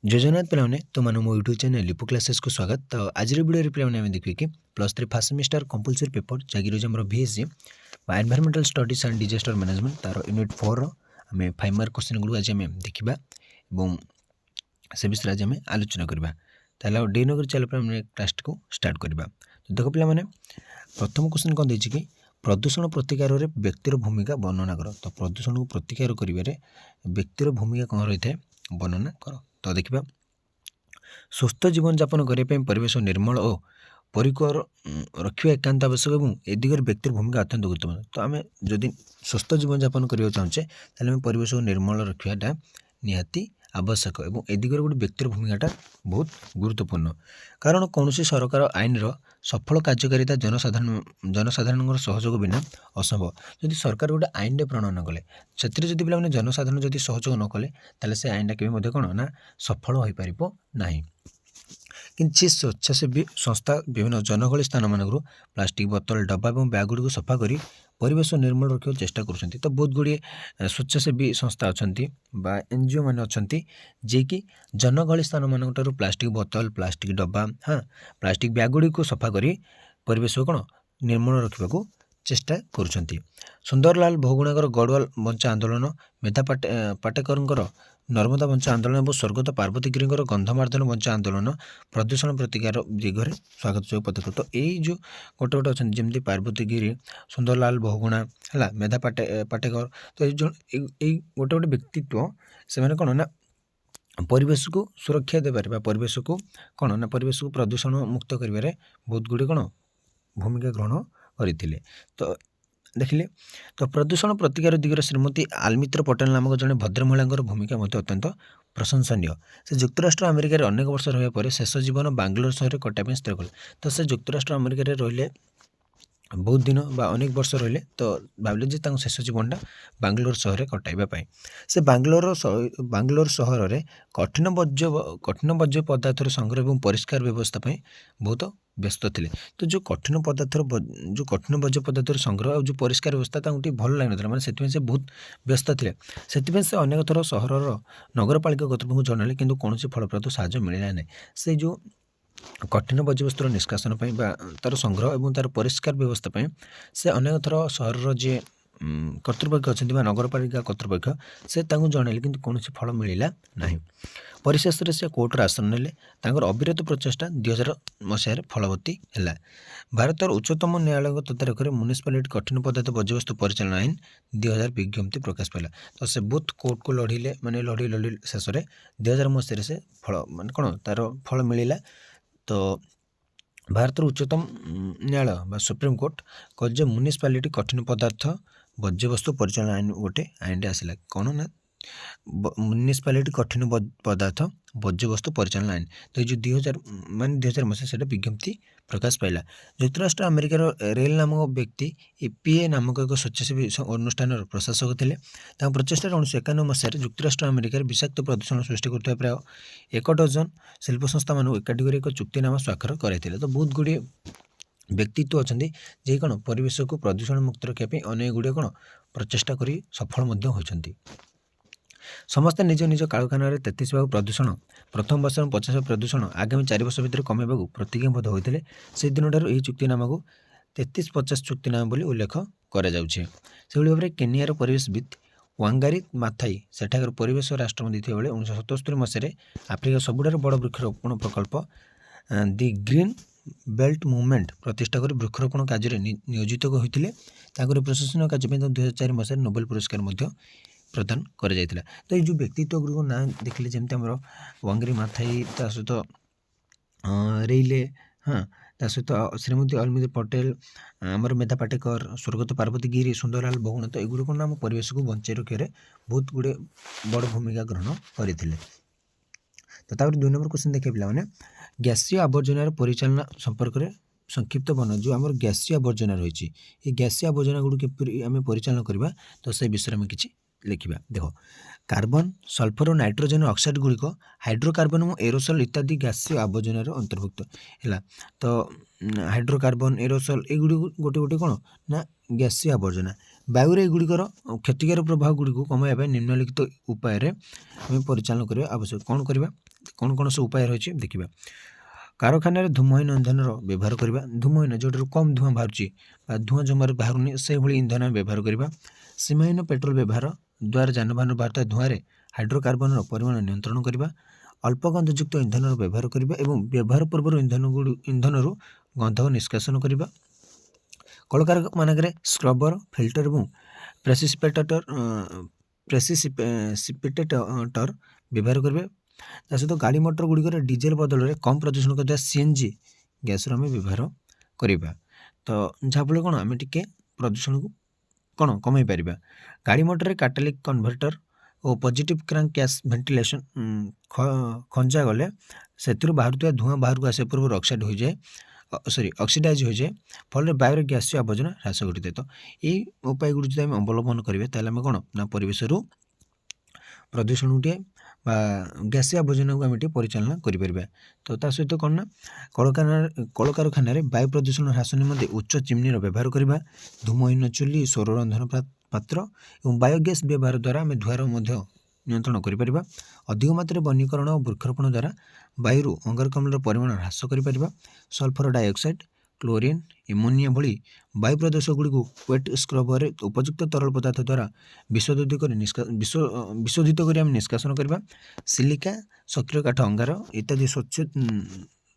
जयजगन्नाथ पिलाने तुमने मो यूट्यूब चैनल लिपो क्लासेस को स्वागत। तो आज वीडियो पिलाने आम देखिए कि +3 फर्स्ट सेमिस्टर कंपलसरी पेपर जहाँकि रोज आम BSc environmental studies and disaster management तार यूनिट 4 आम 5 मार्क क्वेश्चन गुड़ आज आम देखा और से विषय आज आम आलोचना करवा। ताल डे नगर चल क्लास को स्टार्ट करवा। तो देख पे प्रथम क्वेश्चन कौन देती कि प्रदूषण प्रतिकार में व्यक्तिर भूमिका वर्णना कर। तो प्रदूषण को प्रतिकार कर व्यक्तिर भूमिका कौन रही है वर्णना कर। तो देखा सुस्थ जीवन यापन करने परिवेश निर्मल और परिकर रखा एकांत आवश्यक और ए दिगरे व्यक्तिर भूमिका अत्यंत गुरुत्वपूर्ण। तो आम जदि सुस्थ जीवन यापन करने चाहूचे ताल परिवेश को निर्मल रखाटा निहाती आवश्यक और ए दिगरे गोटे व्यक्तिर भूमिकाटा बहुत गुरुत्वपूर्ण। कारण कौन सरकार आईन सफल कार्यकारिता जनसाधारण सहयोग बिना असंभव। जदि सरकार गोटे आईन प्रणयन कले से पे जनसाधारण जदि सहयोग न कले ताले से आईनटा केबे कौन ना सफल हो पार ना। किसी स्वेच्छासेवी संस्था विभिन्न जनगहली स्थान मान प्लास्टिक बोतल डब्बा और बैग गुड़ी सफा कर परिवेश निर्मल रखा चेष्टा कर। तो बहुत गुड़े स्वेच्छासेवी संस्था अच्छा एनजीओ मैंने अच्छा जी कि जनगहली स्थान मान प्लास्टिक बोतल प्लास्टिक डब्बा हाँ प्लास्टिक बैग गुड़ी सफा कर परिवेश कौन निर्मल रखा चेष्टा कर। सुंदरलाल बहुगुणाकर गढ़वाल बंचा आंदोलन मेधा पाटेकर नर्मदा बंचा आंदोलन और स्वर्गत पार्वती गिरी गंधमार्दन बंचा आंदोलन प्रदूषण प्रतिकार दिगरे स्वागत जो पदक्षेप। तो यही जो गोटे गोटे अच्छा जमी पार्वती गिरी सुंदरलाल बहुगुणा है मेधा पाटेकर तो ये गोटे गोटे व्यक्तित्व से कौन ना परिवेश को सुरक्षा दे पारे परिवेश को कौन ना परिवेश को प्रदूषण मुक्त कर बहुत गुड़े कौन भूमिका ग्रहण करते। तो देखिले तो प्रदूषण प्रतिकार दिगरे श्रीमती आलमित्र पटेल नामक जड़े भद्र महिला भूमिका अत्यंत प्रशंसनीय। से युक्तराष्ट्र अमेरिकार अनेक वर्ष रहा शेष जीवन बांग्लोर सहर कटाई स्थिर कले। तो से युक्तराष्ट्र अमेरिकार रहिले बहुत दिन बा अनेक वर्ष रहिले तो भाविले जे शेष जीवनटा बांग्लोर सहर कटाइवाई से बांग्लोर सहर में कठिन वर्ज्य पदार्थर संग्रह और परिष्कार व्यवस्था बहुत व्यस्त थे। तो जो कठिन वर्ज्य पदार्थर संग्रह और जो परिष्कार व्यवस्था भल लग ना मैंने से बहुत व्यस्त थे। से अनेक थर सहर नगरपालिका कर्तृपक्ष जनाले कि कौन फलप्रद साहाय्य मिलला ना। से जो कठिन वर्ज्यवस्तुर निष्कासन तार संग्रह और तार परिष्कार व्यवस्था से अनेक थर सहर जी कर्तृपक्ष अच्छा नगरपालिका कर्तृपक्ष से जनइले कि कौन फल मिलला ना। परिशेष से कोर्टर आसन ने अविरत प्रचेषा 2000 मसीह फलवती है। भारतर उच्चतम न्यायालय तदारख में म्युनिसिपालिटी कठिन पदार्थ वर्ज्यवस्तु परिचालन आईन 2000 विज्ञप्ति प्रकाश पाला। तो से बहुत कोर्ट को लड़िले माने लड़ी शेष में 2000 मसीह से फल मान कौन तार फल मिलला। तो भारतर उच्चतम न्यायालय सुप्रीम कोर्ट कह म्युनिसिपालिटी कठिन पदार्थ वर्ज्यवस्तु परिचालन आईन गोटे आईन आसला कौन ना म्युनिसिपालिटी कठिन पदार्थ वर्ज्यवस्तु परिचालन आईन। तो ये जो 2000 मसीह से विज्ञप्ति प्रकाश पाइला। युक्तराष्ट्र अमेरिकार रेल नामक व्यक्ति EPA नामक एक स्वेच्छासेवी अनुष्ठान प्रशासक थे। प्रचेषा 1991 मसीह युक्तराष्ट्र अमेरिकार विषाक्त प्रदूषण सृष्टि कर प्राय 1 डजन शिल्प संस्था मान एकाठी कर एक चुक्तिनामा स्वाक्षर करते। तो बहुत गुड़े व्यक्तित्व अच्छा जे कौन परिवेश को प्रदूषण मुक्त रखापी अनेक गुड़े कौन प्रचेषा कर सफल होती। समस्ते निज निज कारखाना 33 भाग प्रदूषण प्रथम वर्ष 50 प्रदूषण आगामी 4 वर्ष भितर कमेबा प्रतिज्ञाबद्ध होते। से दिन ठार यह चुक्तिनामा को 33-50 चुक्तिनामा बोली उल्लेख कर भाव में केनियार परिवेशविद वांगारी माथाई सेठाकर परिवेश राष्ट्रमंत्री थे 1977 मसीह आफ्रिका सबुठार बड़ वृक्षरोपण प्रकल्प दि ग्रीन बेल्ट मुवमेंट प्रतिष्ठा कर वृक्षरोपण कार्य नियोजित होते। प्रशासन कार्य 2004 मसीह नोबेल पुरस्कार प्रदान कर जाइथिला। तो ये जो व्यक्तित्व गुड़ ना देखिले जमी आम वांगरी माथाई सहित रेले हाँ सहित श्रीमती अलमित्र पटेल आमर मेधा पाटेकर स्वर्गत पार्वती गिरी सुंदरलाल बहुगुणा। तो एगुड़ी कौन आम परिवेश को बंचाई रखे बहुत गुड़े बड़ भूमिका ग्रहण करते। तो 2 नंबर क्वेश्चन देखिए पे गैसीय आवर्जनार परिचालना संपर्क में संक्षिप्त बना जो आम गैसीय आवर्जना रही ये गैसीय आवर्जना गुड़ी आम परिचालन करवा। तो से विषय में किसी लिखा देख कार्बन सल्फर और नाइट्रोजन ऑक्साइड गुड़िक हाइड्रोकार्बन और एरोसल इत्यादि गैसीय आवर्जनार अंतर्भुक्त है। तो हाइड्रोकार्बन एरोसल एगुड़ी गोटे गोटे कौन ना गैसीय आवर्जना वायु एगुड़िकर क्षतिकार प्रभाव गुड़ी कमाइबा निम्नलिखित उपाय परिचालन करवा आवश्यक। कौन करवा କ'ଣ କ'ଣ ସବୁ ଉପାୟ ରହିଛି ଦେଖିବା। କାରଖାନାରେ ଧୂମହୀନ ଇନ୍ଧନର ବ୍ୟବହାର କରିବା, ଧୂମହୀନ ଯେଉଁଠାରୁ କମ୍ ଧୂଆଁ ବାହାରୁଛି ବା ଧୂଆଁ ଜମାରୁ ବାହାରୁନି ସେଭଳି ଇନ୍ଧନ ବ୍ୟବହାର କରିବା। ସୀମାହୀନ ପେଟ୍ରୋଲ ବ୍ୟବହାର ଦ୍ୱାରା ଯାନବାହନରୁ ବାହାରୁଥିବା ଧୂଆଁରେ ହାଇଡ୍ରୋକାର୍ବନର ପରିମାଣ ନିୟନ୍ତ୍ରଣ କରିବା। ଅଳ୍ପ ଗନ୍ଧଯୁକ୍ତ ଇନ୍ଧନର ବ୍ୟବହାର କରିବା ଏବଂ ବ୍ୟବହାର ପୂର୍ବରୁ ଇନ୍ଧନରୁ ଗନ୍ଧ ନିଷ୍କାସନ କରିବା। କଳକାରଖାନାମାନଙ୍କରେ ସ୍କ୍ରବର, ଫିଲ୍ଟର ଏବଂ ପ୍ରେସିପିଟେଟର ବ୍ୟବହାର କରିବା। ତା ସହିତ ଗାଡ଼ି ମଟର ଗୁଡ଼ିକରେ ଡିଜେଲ ବଦଳରେ କମ୍ ପ୍ରଦୂଷଣ କରୁଥିବା ସିଏନ୍ଜି ଗ୍ୟାସର ଆମେ ବ୍ୟବହାର କରିବା। ତ ଯାହାଫଳରେ କ'ଣ ଆମେ ଟିକେ ପ୍ରଦୂଷଣକୁ କ'ଣ କମାଇ ପାରିବା। ଗାଡ଼ି ମଟରରେ କାଟାଲିକ୍ କନଭର୍ଟର ଓ ପଜିଟିଭ୍ କ୍ରାଙ୍କ ଗ୍ୟାସ୍ ଭେଣ୍ଟିଲେସନ ଖଞ୍ଜା ଗଲେ ସେଥିରୁ ବାହାରୁଥିବା ଧୂଆଁ ବାହାରକୁ ଆସିବା ପୂର୍ବରୁ ଅକ୍ସିଡାଇଜ୍ ହୋଇଯାଏ, ଫଳରେ ବାୟୁରେ ଗ୍ୟାସୀୟ ଆବର୍ଜନା ହ୍ରାସ ଘଟିଥାଏ। ତ ଏଇ ଉପାୟଗୁଡ଼ିକ ଯଦି ଆମେ ଅବଲମ୍ବନ କରିବା ତାହେଲେ ଆମେ କ'ଣ ନା ପରିବେଶରୁ ପ୍ରଦୂଷଣଟିଏ ବା ଗ୍ୟାସୀୟ ଆବର୍ଜନାକୁ ଆମେ ଟିକେ ପରିଚାଳନା କରିପାରିବା। ତ ତା ସହିତ କ'ଣ ନା କଳକାରଖାନାରେ ବାୟୁ ପ୍ରଦୂଷଣ ହ୍ରାସ ନିମନ୍ତେ ଉଚ୍ଚ ଚିମ୍ନିର ବ୍ୟବହାର କରିବା, ଧୂମହୀନ ଚୁଲି, ସୌର ରନ୍ଧନ ପାତ୍ର ଏବଂ ବାୟୋଗ୍ୟାସ୍ ବ୍ୟବହାର ଦ୍ୱାରା ଆମେ ଧୂଆଁର ମଧ୍ୟ ନିୟନ୍ତ୍ରଣ କରିପାରିବା। ଅଧିକ ମାତ୍ରାରେ ବନୀକରଣ ଓ ବୃକ୍ଷରୋପଣ ଦ୍ୱାରା ବାୟୁରୁ ଅଙ୍ଗାରକାମ୍ଳର ପରିମାଣ ହ୍ରାସ କରିପାରିବା। ସଲଫର ଡାଇଅକ୍ସାଇଡ୍, କ୍ଲୋରିନ୍, ଏମୋନିଆ ଭଳି ବାୟୁ ପ୍ରଦୂଷକଗୁଡ଼ିକୁ ୱେଟ୍ ସ୍କ୍ରବରରେ ଉପଯୁକ୍ତ ତରଳ ପଦାର୍ଥ ଦ୍ୱାରା ବିଶୋଧିତ କରି ଆମେ ନିଷ୍କାସନ କରିବା। ସିଲିକା, ସକ୍ରିୟ କାଠ ଅଙ୍ଗାର ଇତ୍ୟାଦି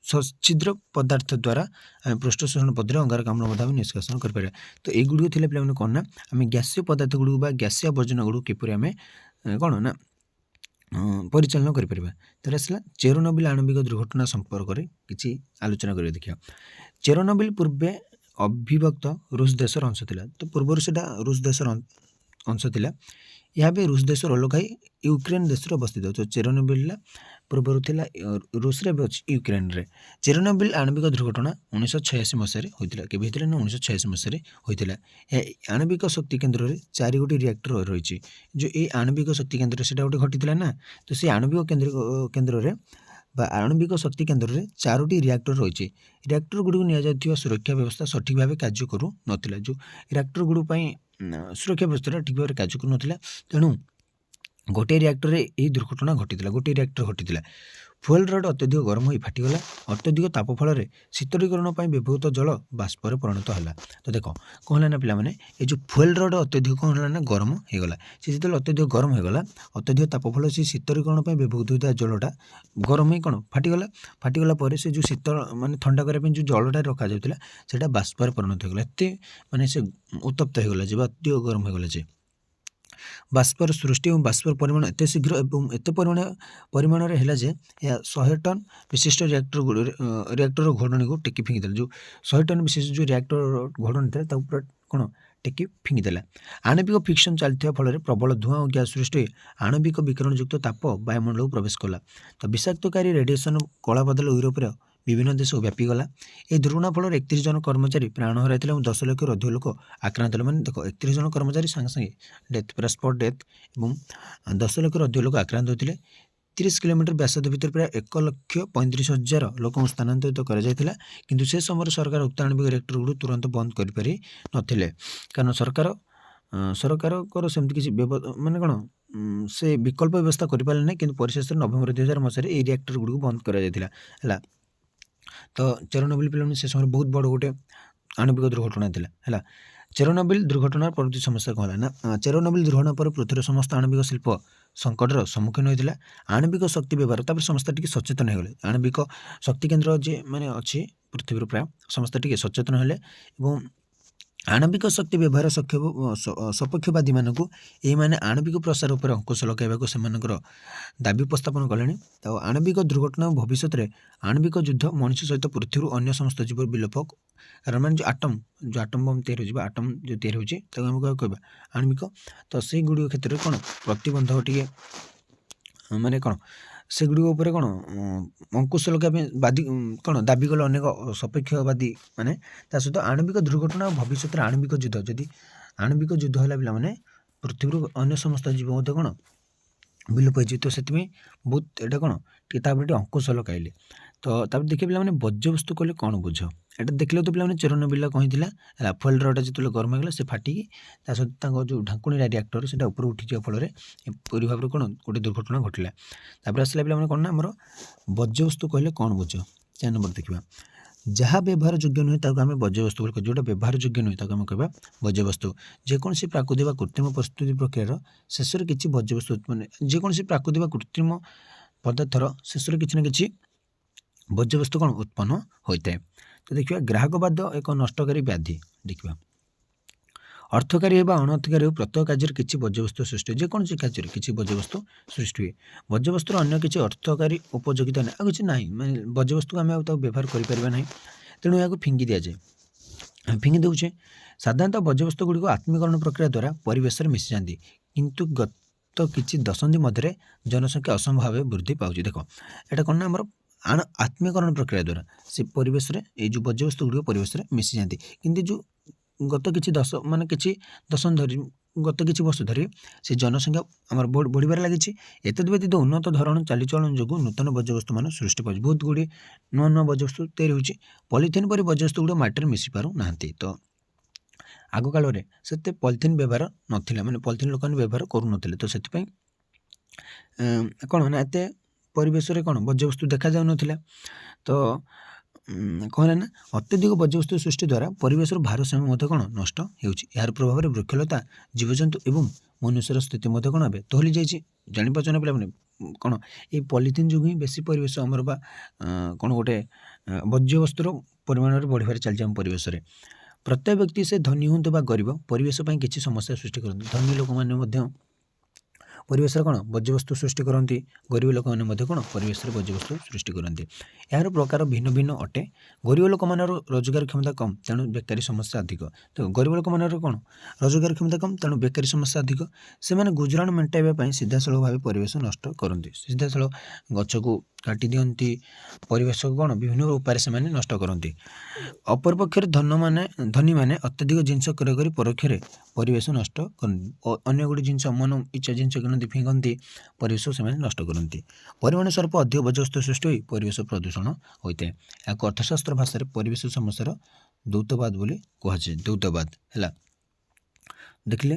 ସଚ୍ଛିଦ୍ର ପଦାର୍ଥ ଦ୍ୱାରା ଆମେ ପୃଷ୍ଠ ଶୋଷଣ ପଦ୍ଧତିରେ ଅଙ୍ଗାରକାମ୍ଳ ମଧ୍ୟ ଆମେ ନିଷ୍କାସନ କରିପାରିବା। ତ ଏଗୁଡ଼ିକ ଥିଲେ ପିଲାମାନେ କ'ଣ ନା ଆମେ ଗ୍ୟାସୀୟ ପଦାର୍ଥ ଗୁଡ଼ିକୁ ବା ଗ୍ୟାସୀୟ ଆବର୍ଜନା ଗୁଡ଼ିକୁ କିପରି ଆମେ କ'ଣ ନା ପରିଚାଳନା କରିପାରିବା। ତାହେଲେ ଆସିଲା ଚେରନୋବିଲ ଆଣବିକ ଦୁର୍ଘଟଣା ସମ୍ପର୍କରେ କିଛି ଆଲୋଚନା କରିବା ଦେଖିବା। ଚେରନୋବିଲ ପୂର୍ବେ ଅବିଭକ୍ତ ରୁଷ ଦେଶର ଅଂଶ ଥିଲା। ତ ପୂର୍ବରୁ ସେଇଟା ରୁଷ ଦେଶର ଅଂଶ ଥିଲା। ଏହା ବି ରୁଷ ଦେଶର ଅଲଗା ୟୁକ୍ରେନ ଦେଶରେ ଅବସ୍ଥିତ। ତ ଚେରନୋବିଲ ପୂର୍ବରୁ ଥିଲା ରୁଷରେ, ଏବେ ଅଛି ୟୁକ୍ରେନରେ। ଚେରନୋବିଲ ଆଣବିକ ଦୁର୍ଘଟଣା 1986 ମସିହାରେ ହୋଇଥିଲା। କେବେ ହେଇଥିଲା ନା 1986 ମସିହାରେ ହୋଇଥିଲା। ଏହା ଆଣବିକ ଶକ୍ତି କେନ୍ଦ୍ରରେ 4 ରିଆକ୍ଟର ରହିଛି। ଯେଉଁ ଏଇ ଆଣବିକ ଶକ୍ତି କେନ୍ଦ୍ରରେ ସେଇଟା ଗୋଟେ ଘଟିଥିଲା ନା, ତ ସେଇ ଆଣବିକ କେନ୍ଦ୍ରରେ ବା ଆଣବିକ ଶକ୍ତି କେନ୍ଦ୍ରରେ 4ଟି ରିଆକ୍ଟର ରହିଛି। ରିଆକ୍ଟର ଗୁଡ଼ିକୁ ନିଆଯାଉଥିବା ସୁରକ୍ଷା ବ୍ୟବସ୍ଥା ସଠିକ୍ ଭାବେ କାର୍ଯ୍ୟ କରୁନଥିଲା। ଯେଉଁ ରିଆକ୍ଟର ଗୁଡ଼ିକ ପାଇଁ ସୁରକ୍ଷା ବ୍ୟବସ୍ଥାଟା ଠିକ୍ ଭାବରେ କାର୍ଯ୍ୟ କରୁନଥିଲା, ତେଣୁ ଗୋଟିଏ ରିଆକ୍ଟରରେ ଏହି ଦୁର୍ଘଟଣା ଘଟିଥିଲା। ଗୋଟିଏ ରିଆକ୍ଟର ଘଟିଥିଲା। ଫୁଏଲ ରଡ୍ ଅତ୍ୟଧିକ ଗରମ ହୋଇ ଫାଟିଗଲା। ଅତ୍ୟଧିକ ତାପ ଫଳରେ ଶୀତଳୀକରଣ ପାଇଁ ବ୍ୟବହୃତ ଜଳ ବାଷ୍ପରେ ପରିଣତ ହେଲା। ତ ଦେଖ କ'ଣ ହେଲା ନା ପିଲାମାନେ, ଏ ଯେଉଁ ଫୁଏଲ ରଡ୍ ଅତ୍ୟଧିକ କ'ଣ ହେଲା ନା ଗରମ ହୋଇଗଲା। ସେ ଯେତେବେଳେ ଅତ୍ୟଧିକ ଗରମ ହୋଇଗଲା, ଅତ୍ୟଧିକ ତାପ ଫଳରେ ସେ ଶୀତଳୀକରଣ ପାଇଁ ବ୍ୟବହୃତ ହୋଇଥିବା ଜଳଟା ଗରମ ହୋଇ କ'ଣ ଫାଟିଗଲା। ଫାଟିଗଲା ପରେ ସେ ଯେଉଁ ଶୀତଳ ମାନେ ଥଣ୍ଡା କରିବା ପାଇଁ ଯେଉଁ ଜଳଟା ରଖାଯାଉଥିଲା ସେଇଟା ବାଷ୍ପରେ ପରିଣତ ହୋଇଗଲା। ଏତେ ମାନେ ସେ ଉତ୍ତପ୍ତ ହୋଇଗଲା ଯେ ବା ଅତ୍ୟଧିକ ଗରମ ହୋଇଗଲା ଯେ ବାଷ୍ପର ସୃଷ୍ଟି ଏବଂ ବାଷ୍ପର ପରିମାଣ ଏତେ ଶୀଘ୍ର ଏବଂ ଏତେ ପରିମାଣରେ ହେଲା ଯେ ଏହା 100 ଟନ୍ ବିଶିଷ୍ଟ ରିଆକ୍ଟର ଘୋଡ଼ଣୀକୁ ଟେକି ଫିଙ୍ଗିଦେଲା। ଯେଉଁ 100 ଟନ୍ ବିଶିଷ୍ଟ ଯେଉଁ ରିଆକ୍ଟର ଘୋଡ଼ଣୀ ଥିଲା ତାକୁ ପୁରା କ'ଣ ଟେକି ଫିଙ୍ଗିଦେଲା। ଆଣବିକ ଫିକ୍ସନ ଚାଲିଥିବା ଫଳରେ ପ୍ରବଳ ଧୂଆଁ ଓ ଗ୍ୟାସ୍ ସୃଷ୍ଟି ହୋଇ ଆଣବିକ ବିକିରଣଯୁକ୍ତ ତାପ ବାୟୁମଣ୍ଡଳକୁ ପ୍ରବେଶ କଲା। ତ ବିଷାକ୍ତକାରୀ ରେଡିଏସନ କଳାବାଦଲ ୟୁରୋପର ବିଭିନ୍ନ ଦେଶକୁ ବ୍ୟାପିଗଲା। ଏହି ଦୁର୍ଘଟଣା ଫଳରେ 31 ଜଣ କର୍ମଚାରୀ ପ୍ରାଣ ହରାଇଥିଲେ ଏବଂ 10 ଲକ୍ଷରୁ ଅଧିକ ଲୋକ ଆକ୍ରାନ୍ତ ହେଲେ। ମାନେ ଦେଖ 31 ଜଣ କର୍ମଚାରୀ ସାଙ୍ଗେ ସାଙ୍ଗେ ଡେଥ୍, ପୁରା ସ୍ପଟ୍ ଡେଥ୍, ଏବଂ 10 ଲକ୍ଷରୁ ଅଧିକ ଲୋକ ଆକ୍ରାନ୍ତ ହୋଇଥିଲେ। 30 କିଲୋମିଟର ବ୍ୟାସାର୍ଧ ଭିତରେ ପ୍ରାୟ 1,35,000 ଲୋକଙ୍କୁ ସ୍ଥାନାନ୍ତରିତ କରାଯାଇଥିଲା। କିନ୍ତୁ ସେ ସମୟରେ ସରକାର ଉକ୍ତ ଆଣବିକ ରିଆକ୍ଟର ଗୁଡ଼ିକୁ ତୁରନ୍ତ ବନ୍ଦ କରିପାରି ନଥିଲେ, କାରଣ ସରକାରଙ୍କର ସେମିତି କିଛି ମାନେ କ'ଣ ସେ ବିକଳ୍ପ ବ୍ୟବସ୍ଥା କରିପାରିଲେ ନାହିଁ। କିନ୍ତୁ ପରିଶେଷରେ ନଭେମ୍ବର 2000 ମସିହାରେ ଏହି ରିଆକ୍ଟର ଗୁଡ଼ିକୁ ବନ୍ଦ କରାଯାଇଥିଲା ହେଲା। ତ ଚେରନୋବିଲ ପିଲାମାନେ ସେ ସମୟରେ ବହୁତ ବଡ଼ ଗୋଟେ ଆଣବିକ ଦୁର୍ଘଟଣା ଥିଲା ହେଲା। ଚେରନୋବିଲ ଦୁର୍ଘଟଣାର ପରବର୍ତ୍ତୀ ସମସ୍ୟା କ'ଣ ହେଲା ନା, ଚେରନୋବିଲ ଦୁର୍ଘଟଣା ପରେ ପୃଥିବୀର ସମସ୍ତ ଆଣବିକ ଶିଳ୍ପ ସଙ୍କଟର ସମ୍ମୁଖୀନ ହୋଇଥିଲା। ଆଣବିକ ଶକ୍ତି ବ୍ୟବହାର, ତାପରେ ସମସ୍ତେ ଟିକେ ସଚେତନ ହୋଇଗଲେ। ଆଣବିକ ଶକ୍ତି କେନ୍ଦ୍ର ଯେ ମାନେ ଅଛି ପୃଥିବୀର ପ୍ରାୟ ସମସ୍ତେ ଟିକେ ସଚେତନ ହେଲେ ଏବଂ ଆଣବିକ ଶକ୍ତି ବ୍ୟବହାର ସପକ୍ଷବାଦୀମାନଙ୍କୁ ଏଇମାନେ ଆଣବିକ ପ୍ରସାର ଉପରେ ଅଙ୍କୁଶ ଲଗାଇବାକୁ ସେମାନଙ୍କର ଦାବି ଉପସ୍ଥାପନ କଲେଣି। ତ ଆଣବିକ ଦୁର୍ଘଟଣା ଭବିଷ୍ୟତରେ ଆଣବିକ ଯୁଦ୍ଧ ମଣିଷ ସହିତ ପୃଥିବୀରୁ ଅନ୍ୟ ସମସ୍ତ ଜୀବ ବିଲୋପ, କାରଣ ମାନେ ଯେଉଁ ଆଟମ୍ ବମ୍ ତିଆରି ହୋଇଯିବ, ଆଟମ୍ ଯେଉଁ ତିଆରି ହେଉଛି ତାକୁ ଆମେ କହିବା ଆଣବିକ। ତ ସେଇଗୁଡ଼ିକ କ୍ଷେତ୍ରରେ କ'ଣ ପ୍ରତିବନ୍ଧକ ଟିକେ ମାନେ କ'ଣ ସେଗୁଡ଼ିକ ଉପରେ କ'ଣ ଅଙ୍କୁଶ ଲଗାଇବା ପାଇଁ ଦାବି କଲେ ଅନେକ ସପକ୍ଷବାଦୀ ମାନେ। ତା ସହିତ ଆଣବିକ ଦୁର୍ଘଟଣା ଭବିଷ୍ୟତରେ ଆଣବିକ ଯୁଦ୍ଧ, ଯଦି ଆଣବିକ ଯୁଦ୍ଧ ହେଲା ପିଲାମାନେ ପୃଥିବୀରୁ ଅନ୍ୟ ସମସ୍ତ ଜୀବ ମଧ୍ୟ କ'ଣ ବିଲୋପ ହେଇଯିବ। ତ ସେଥିପାଇଁ ବହୁତ ଏଇଟା କ'ଣ ଟିକେ ତାପରେ ଟିକେ ଅଙ୍କୁଶ ଲଗାଇଲେ। ତ ତାପରେ ଦେଖିବା ପିଲାମାନେ ବର୍ଜ୍ୟବସ୍ତୁ କହିଲେ କ'ଣ ବୁଝ এটা ଦେଖିଲେ ତ ପିଲାମାନେ ଚେରନୋବିଲର କଣ ହେଇଥିଲା ହେଲା ଫୁଏଲ ରଡ୍ ଯେତେବେଳେ ଗରମ ହେଇଗଲା ସେ ଫାଟିକି ତା ସହିତ ତାଙ୍କ ଯେଉଁ ଢାଙ୍କୁଣୀ ରିଆକ୍ଟର ସେଟା ଉପରୁ ଉଠିଯିବା ଫଳରେ ଏପରି ଭାବରେ କ'ଣ ଗୋଟେ ଦୁର୍ଘଟଣା ଘଟିଲା। ତାପରେ ଆସିଲା ପିଲାମାନେ କ'ଣ ନା ଆମର ବର୍ଜ୍ୟବସ୍ତୁ କହିଲେ କ'ଣ ବୁଝ 4 ନମ୍ବର ଦେଖିବା। ଯାହା ବ୍ୟବହାର ଯୋଗ୍ୟ ନୁହେଁ ତାକୁ ଆମେ ବର୍ଜ୍ୟବସ୍ତୁ ବୋଲି କହିବା। ଯେଉଁଟା ବ୍ୟବହାର ଯୋଗ୍ୟ ନୁହେଁ ତାକୁ ଆମେ କହିବା ବର୍ଜ୍ୟବସ୍ତୁ। ଯେକୌଣସି ପ୍ରାକୃତିକ ବା କୃତ୍ରିମ ପ୍ରସ୍ତୁତି ପ୍ରକ୍ରିୟାର ଶେଷରେ କିଛି ବର୍ଜ୍ୟବସ୍ତୁ ମାନେ ଯେକୌଣସି ପ୍ରାକୃତିକ ବା କୃତ୍ରିମ ପଦାର୍ଥର ଶେଷରେ କିଛି ନା କିଛି ବର୍ଜ୍ୟବସ୍ତୁ କ'ଣ ଉତ୍ପନ୍ନ ହୋଇଥାଏ। ତ ଦେଖିବା ଗ୍ରାହକବାଦ ଏକ ନଷ୍ଟକାରୀ ବ୍ୟାଧି। ଦେଖିବା ଅର୍ଥକାରୀ ହେବା ଅଣଅର୍ଥକାରୀ ହେଉ ପ୍ରତ୍ୟେକ କାର୍ଯ୍ୟରେ କିଛି ବର୍ଜ୍ୟବସ୍ତୁ ସୃଷ୍ଟି ହୁଏ। ଯେକୌଣସି କାର୍ଯ୍ୟରେ କିଛି ବର୍ଜ୍ୟବସ୍ତୁ ସୃଷ୍ଟି ହୁଏ। ବର୍ଜ୍ୟବସ୍ତୁର ଅନ୍ୟ କିଛି ଅର୍ଥକାରୀ ଉପଯୋଗିତା ନାହିଁ ଆଉ କିଛି ନାହିଁ ମାନେ ବର୍ଜ୍ୟବସ୍ତୁକୁ ଆମେ ଆଉ ତାକୁ ବ୍ୟବହାର କରିପାରିବା ନାହିଁ ତେଣୁ ଏହାକୁ ଫିଙ୍ଗି ଦିଆଯାଏ। ଫିଙ୍ଗି ଦେଉଛେ। ସାଧାରଣତଃ ବର୍ଜ୍ୟବସ୍ତୁ ଗୁଡ଼ିକ ଆତ୍ମୀକରଣ ପ୍ରକ୍ରିୟା ଦ୍ୱାରା ପରିବେଶରେ ମିଶିଯାନ୍ତି କିନ୍ତୁ ଗତ କିଛି ଦଶନ୍ଧି ମଧ୍ୟରେ ଜନସଂଖ୍ୟା ଅସମ୍ଭବ ଭାବେ ବୃଦ୍ଧି ପାଉଛି। ଦେଖ ଏଇଟା କ'ଣ ନା ଆମର ଆତ୍ମୀକରଣ ପ୍ରକ୍ରିୟା ଦ୍ୱାରା ସେ ପରିବେଶରେ ଏଇ ଯେଉଁ ବର୍ଜ୍ୟବସ୍ତୁ ଗୁଡ଼ିକ ପରିବେଶରେ ମିଶିଯାନ୍ତି କିନ୍ତୁ ଯେଉଁ ଗତ କିଛି ଦଶନ୍ଧି ଧରି ଗତ କିଛି ବର୍ଷ ଧରି ସେ ଜନସଂଖ୍ୟା ଆମର ବଢ଼ିବାରେ ଲାଗିଛି। ଏତଦ୍ ବ୍ୟତୀତ ଉନ୍ନତ ଧରଣ ଚାଲିଚଳନ ଯୋଗୁଁ ନୂତନ ବର୍ଜ୍ୟବସ୍ତୁ ମାନ ସୃଷ୍ଟି ପାଉଛି। ବହୁତ ଗୁଡ଼ିଏ ନୂଆ ନୂଆ ବର୍ଜ୍ୟବସ୍ତୁ ତିଆରି ହେଉଛି। ପଲିଥିନ୍ ପରି ବର୍ଜ୍ୟବସ୍ତୁ ଗୁଡ଼ିକ ମାଟିରେ ମିଶି ପାରୁନାହାନ୍ତି। ତ ଆଗକାଳରେ ସେତେ ପଲିଥିନ୍ ବ୍ୟବହାର ନଥିଲା ମାନେ ପଲିଥିନ୍ ଲୋକମାନେ ବ୍ୟବହାର କରୁନଥିଲେ ତ ସେଥିପାଇଁ କ'ଣ ନା ଏତେ ପରିବେଶରେ କ'ଣ ବର୍ଜ୍ୟବସ୍ତୁ ଦେଖାଯାଉନଥିଲା। ତ କ'ଣ ହେଲା ନା ଅତ୍ୟଧିକ ବର୍ଜ୍ୟବସ୍ତୁ ସୃଷ୍ଟି ଦ୍ୱାରା ପରିବେଶର ଭାରସାମ୍ୟ ମଧ୍ୟ କ'ଣ ନଷ୍ଟ ହେଉଛି। ଏହାର ପ୍ରଭାବରେ ବୃକ୍ଷଲତା ଜୀବଜନ୍ତୁ ଏବଂ ମନୁଷ୍ୟର ସ୍ଥିତି ମଧ୍ୟ କ'ଣ ଏବେ ଦୋହଲି ଯାଇଛି। ଜାଣିପାରୁଛ ନା ପିଲାମାନେ କ'ଣ ଏଇ ପଲିଥିନ୍ ଯୋଗୁଁ ହିଁ ବେଶୀ ପରିବେଶ ଆମର ବା କ'ଣ ଗୋଟେ ବର୍ଜ୍ୟବସ୍ତୁର ପରିମାଣରେ ବଢ଼ିବାରେ ଚାଲିଛି ଆମ ପରିବେଶରେ। ପ୍ରତ୍ୟେକ ବ୍ୟକ୍ତି ସେ ଧନୀ ହୁଅନ୍ତୁ ବା ଗରିବ ପରିବେଶ ପାଇଁ କିଛି ସମସ୍ୟା ସୃଷ୍ଟି କରନ୍ତି। ଧନୀ ଲୋକମାନେ ମଧ୍ୟ ପରିବେଶରେ କ'ଣ ବର୍ଜ୍ୟବସ୍ତୁ ସୃଷ୍ଟି କରନ୍ତି। ଗରିବ ଲୋକମାନେ ମଧ୍ୟ କ'ଣ ପରିବେଶରେ ବର୍ଜ୍ୟବସ୍ତୁ ସୃଷ୍ଟି କରନ୍ତି। ଏହାର ପ୍ରକାର ଭିନ୍ନ ଭିନ୍ନ ଅଟେ। ଗରିବ ଲୋକମାନଙ୍କର ରୋଜଗାର କ୍ଷମତା କମ୍ ତେଣୁ ବେକାରୀ ସମସ୍ୟା ଅଧିକ। ତ ଗରିବ ଲୋକମାନଙ୍କର କ'ଣ ରୋଜଗାର କ୍ଷମତା କମ୍ ତେଣୁ ବେକାରୀ ସମସ୍ୟା ଅଧିକ। ସେମାନେ ଗୁଜୁରାଣ ମେଣ୍ଟାଇବା ପାଇଁ ସିଧାସଳଖ ଭାବେ ପରିବେଶ ନଷ୍ଟ କରନ୍ତି। ସିଧାସଳଖ ଗଛକୁ କାଟି ଦିଅନ୍ତି ପରିବେଶକୁ କ'ଣ ବିଭିନ୍ନ ଉପାୟରେ ସେମାନେ ନଷ୍ଟ କରନ୍ତି। ଅପରପକ୍ଷରେ ଧନୀମାନେ ଅତ୍ୟଧିକ ଜିନିଷ କ୍ରୟ କରି ପରୋକ୍ଷରେ ପରିବେଶ ନଷ୍ଟ କରନ୍ତି। ଅନ୍ୟ ଗୁଡ଼ିଏ ଜିନିଷ ମନ ଇଚ୍ଛା ଜିନିଷ କିଣନ୍ତି ଫିଙ୍ଗନ୍ତି ପରିବେଶକୁ ସେମାନେ ନଷ୍ଟ କରନ୍ତି। ପରିମାଣ ସ୍ୱରୂପ ଅଧିକ ବର୍ଜ୍ୟବସ୍ତୁ ସୃଷ୍ଟି ହୋଇ ପରିବେଶ ପ୍ରଦୂଷଣ ହୋଇଥାଏ। ଏହାକୁ ଅର୍ଥଶାସ୍ତ୍ର ଭାଷାରେ ପରିବେଶ ସମସ୍ୟାର ଦୌତବାଦ ବୋଲି କୁହାଯାଏ। ଦୌତବାଦ ହେଲା ଦେଖିଲେ।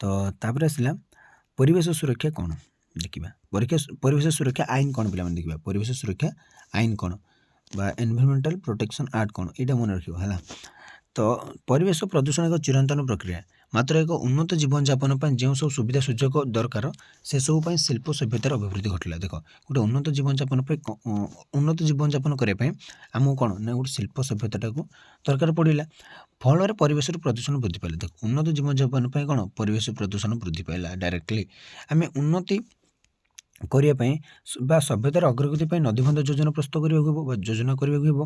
ତ ତାପରେ ଆସିଲା ପରିବେଶ ସୁରକ୍ଷା କ'ଣ ଦେଖିବା। ପରିବେଶ ସୁରକ୍ଷା ଆଇନ କ'ଣ ପିଲାମାନେ ଦେଖିବା। ପରିବେଶ ସୁରକ୍ଷା ଆଇନ କ'ଣ ବା ଏନଭାୟରମେଣ୍ଟାଲ ପ୍ରୋଟେକ୍ସନ୍ ଆକ୍ଟ କ'ଣ ଏଇଟା ମନେ ରଖିବ ହେଲା। ତ ପରିବେଶ ପ୍ରଦୂଷଣ ଏକ ଚିରନ୍ତନ ପ୍ରକ୍ରିୟା। ମାତ୍ର ଏକ ଉନ୍ନତ ଜୀବନଯାପନ ପାଇଁ ଯେଉଁ ସବୁ ସୁବିଧା ସୁଯୋଗ ଦରକାର ସେସବୁ ପାଇଁ ଶିଳ୍ପ ସଭ୍ୟତାର ଅଭିବୃଦ୍ଧି ଘଟିଲା। ଦେଖ ଗୋଟେ ଉନ୍ନତ ଜୀବନଯାପନ କରିବା ପାଇଁ ଆମକୁ କ'ଣ ନା ଗୋଟେ ଶିଳ୍ପ ସଭ୍ୟତାଟାକୁ ଦରକାର ପଡ଼ିଲା। ଫଳରେ ପରିବେଶର ପ୍ରଦୂଷଣ ବୃଦ୍ଧି ପାଇଲା। ଦେଖ ଉନ୍ନତ ଜୀବନଯାପନ ପାଇଁ କ'ଣ ପରିବେଶ ପ୍ରଦୂଷଣ ବୃଦ୍ଧି ପାଇଲା। ଡାଇରେକ୍ଟଲି ଆମେ ଉନ୍ନତି କରିବା ପାଇଁ ବା ସଭ୍ୟତାର ଅଗ୍ରଗତି ପାଇଁ ନଦୀବନ୍ଧ ଯୋଜନା ପ୍ରସ୍ତୁତ କରିବାକୁ ହେବ ବା ଯୋଜନା କରିବାକୁ ହେବ।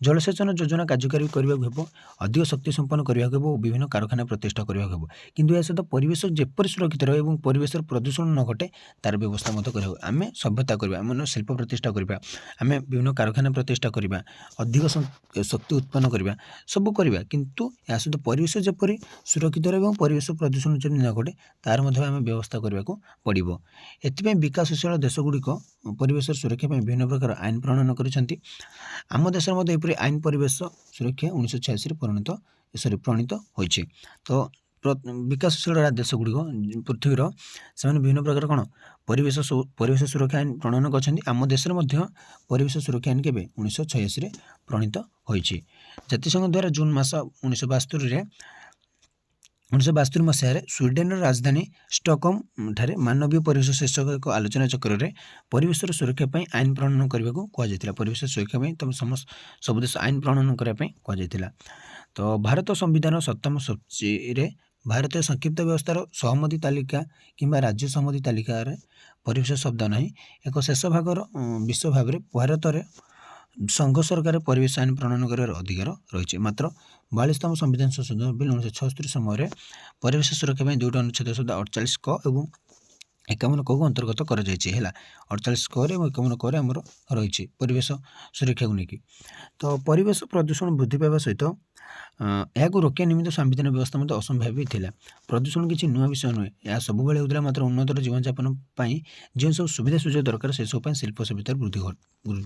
ଜଳସେଚନ ଯୋଜନା କାର୍ଯ୍ୟକାରୀ କରିବାକୁ ହେବ। ଅଧିକ ଶକ୍ତି ସମ୍ପନ୍ନ କରିବାକୁ ହେବ ଓ ବିଭିନ୍ନ କାରଖାନା ପ୍ରତିଷ୍ଠା କରିବାକୁ ହେବ। କିନ୍ତୁ ଏହା ସହିତ ପରିବେଶ ଯେପରି ସୁରକ୍ଷିତ ରହେ ଏବଂ ପରିବେଶର ପ୍ରଦୂଷଣ ନ ଘଟେ ତାର ବ୍ୟବସ୍ଥା ମଧ୍ୟ କରିବାକୁ ଆମେ ସଭ୍ୟତା କରିବା ଆମେ ଶିଳ୍ପ ପ୍ରତିଷ୍ଠା କରିବା ଆମେ ବିଭିନ୍ନ କାରଖାନା ପ୍ରତିଷ୍ଠା କରିବା ଅଧିକ ଶକ୍ତି ଉତ୍ପନ୍ନ କରିବା ସବୁ କରିବା କିନ୍ତୁ ଏହା ସହିତ ପରିବେଶ ଯେପରି ସୁରକ୍ଷିତ ରହିବ ଏବଂ ପରିବେଶ ପ୍ରଦୂଷଣ ଯେମିତି ନ ଘଟେ ତାର ମଧ୍ୟ ଆମେ ବ୍ୟବସ୍ଥା କରିବାକୁ ପଡ଼ିବ। ଏଥିପାଇଁ ବିକାଶଶୀଳ ଦେଶଗୁଡ଼ିକ ପରିବେଶ ସୁରକ୍ଷା ପାଇଁ ବିଭିନ୍ନ ପ୍ରକାର ଆଇନ ପ୍ରଣୟନ କରିଛନ୍ତି। ଆମ ଦେଶରେ ମଧ୍ୟ ଏପରି ଆଇନ ପରିବେଶ ସୁରକ୍ଷା 1986ରେ ପ୍ରଣୀତ ହୋଇଛି। ତ ବିକାଶଶୀଳ ଦେଶଗୁଡ଼ିକ ପୃଥିବୀର ସେମାନେ ବିଭିନ୍ନ ପ୍ରକାର କ'ଣ ପରିବେଶ ସୁରକ୍ଷା ଆଇନ ପ୍ରଣୟନ କରିଛନ୍ତି। ଆମ ଦେଶରେ ମଧ୍ୟ ପରିବେଶ ସୁରକ୍ଷା ଆଇନ କେବେ 1986ରେ ପ୍ରଣୀତ ହୋଇଛି। ଜାତିସଂଘ ଦ୍ୱାରା ଜୁନ୍ ମାସ 1972 ମସିହାରେ ସ୍ୱିଡେନର ରାଜଧାନୀ ଷ୍ଟକହୋମ୍ ଠାରେ ମାନବୀୟ ପରିବେଶ ଶୀର୍ଷକ ଏକ ଆଲୋଚନା ଚକ୍ରରେ ପରିବେଶର ସୁରକ୍ଷା ପାଇଁ ଆଇନ ପ୍ରଣୟନ କରିବାକୁ କୁହାଯାଇଥିଲା। ପରିବେଶ ସୁରକ୍ଷା ପାଇଁ ସବୁ ଦେଶ ଆଇନ ପ୍ରଣୟନ କରିବା ପାଇଁ କୁହାଯାଇଥିଲା। ତ ଭାରତ ସମ୍ବିଧାନ 7ମ ସୂଚୀରେ ଭାରତୀୟ ସଂକ୍ଷିପ୍ତ ବ୍ୟବସ୍ଥାର ସହମତି ତାଲିକା କିମ୍ବା ରାଜ୍ୟ ସହମତି ତାଲିକାରେ ପରିବେଶ ଶବ୍ଦ ନାହିଁ। ଏକ ଶେଷ ଭାଗର ବିଶ୍ୱ ଭାବରେ ଭାରତରେ ସଂଘ ସରକାର ପରିବେଶ ଆଇନ ପ୍ରଣୟନ କରିବାର ଅଧିକାର ରହିଛି। ମାତ୍ର 42ତମ ସମ୍ବିଧାନ ସଂଶୋଧନ ବିଲ୍ 1976 ସମୟରେ ପରିବେଶ ସୁରକ୍ଷା ପାଇଁ 2ଟି ଅନୁଚ୍ଛେଦ 48 କ ଏବଂ 51 କ ଅନ୍ତର୍ଗତ କରାଯାଇଛି ହେଲା। 48 କ ଏବଂ 51 କ ଆମର ରହିଛି ପରିବେଶ ସୁରକ୍ଷାକୁ ନେଇକି। ତ ପରିବେଶ ପ୍ରଦୂଷଣ ବୃଦ୍ଧି ପାଇବା ସହିତ ଏହାକୁ ରୋକିବା ନିମିତ୍ତ ସାମ୍ବିଧାନିକ ବ୍ୟବସ୍ଥା ମଧ୍ୟ ଅସମ୍ଭାବୀ ଥିଲା। ପ୍ରଦୂଷଣ କିଛି ନୂଆ ବିଷୟ ନୁହେଁ, ଏହା ସବୁବେଳେ ହେଉଥିଲା, ମାତ୍ର ଉନ୍ନତର ଜୀବନଯାପନ ପାଇଁ ଯେଉଁ ସବୁ ସୁବିଧା ସୁଯୋଗ ଦରକାର ସେସବୁ ପାଇଁ ଶିଳ୍ପ ସଭ୍ୟତାର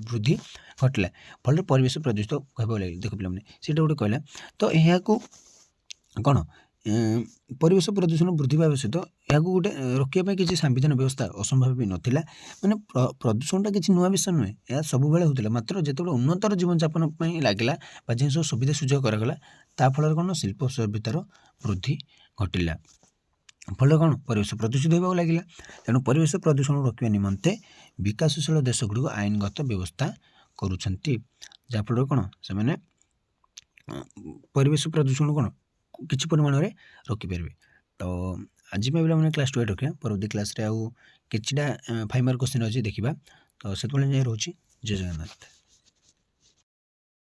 ବୃଦ୍ଧି ଘଟିଲା, ଫଳରେ ପରିବେଶ ପ୍ରଦୂଷିତ ହେବାକୁ ଲାଗିଲା। ଦେଖ ପିଲାମାନେ ସେଇଟା ଗୋଟେ କହିଲା। ତ ଏହାକୁ କ'ଣ ପରିବେଶ ପ୍ରଦୂଷଣ ବୃଦ୍ଧି ପାଇବା ସହିତ ଏହାକୁ ଗୋଟେ ରୋକିବା ପାଇଁ କିଛି ସାମ୍ବିଧାନିକ ବ୍ୟବସ୍ଥା ଅସମ୍ଭାବୀ ବି ନଥିଲା। ମାନେ ପ୍ରଦୂଷଣଟା କିଛି ନୂଆ ବିଷୟ ନୁହେଁ, ଏହା ସବୁବେଳେ ହେଉଥିଲା, ମାତ୍ର ଯେତେବେଳେ ଉନ୍ନତର ଜୀବନଯାପନ ପାଇଁ ଲାଗିଲା ବା ଯେଉଁ ସବୁ ସୁବିଧା ସୁଯୋଗ କରାଗଲା ତା ଫଳରେ କ'ଣ ଶିଳ୍ପ ସଭ୍ୟତାର ବୃଦ୍ଧି ଘଟିଲା, ଫଳରେ କ'ଣ ପରିବେଶ ପ୍ରଦୂଷିତ ହେବାକୁ ଲାଗିଲା। ତେଣୁ ପରିବେଶ ପ୍ରଦୂଷଣ ରୋକିବା ନିମନ୍ତେ ବିକାଶଶୀଳ ଦେଶଗୁଡ଼ିକ ଆଇନଗତ ବ୍ୟବସ୍ଥା କରୁଛନ୍ତି, ଯାହାଫଳରେ କ'ଣ ସେମାନେ ପରିବେଶ ପ୍ରଦୂଷଣ କ'ଣ କିଛି ପରିମାଣରେ ରୋକିପାରିବେ। ତ ଆଜି ପାଇଁ ପିଲାମାନେ କ୍ଲାସ୍ 2 ରଖିବା, ପରବର୍ତ୍ତୀ କ୍ଲାସ୍ରେ ଆଉ କିଛିଟା 5 ମାର୍କ କ୍ୱେଶ୍ଚିନ୍ ଅଛି ଦେଖିବା। ତ ସେତେବେଳେ ଯାଇ ରହୁଛି। ଜୟ ଜଗନ୍ନାଥ।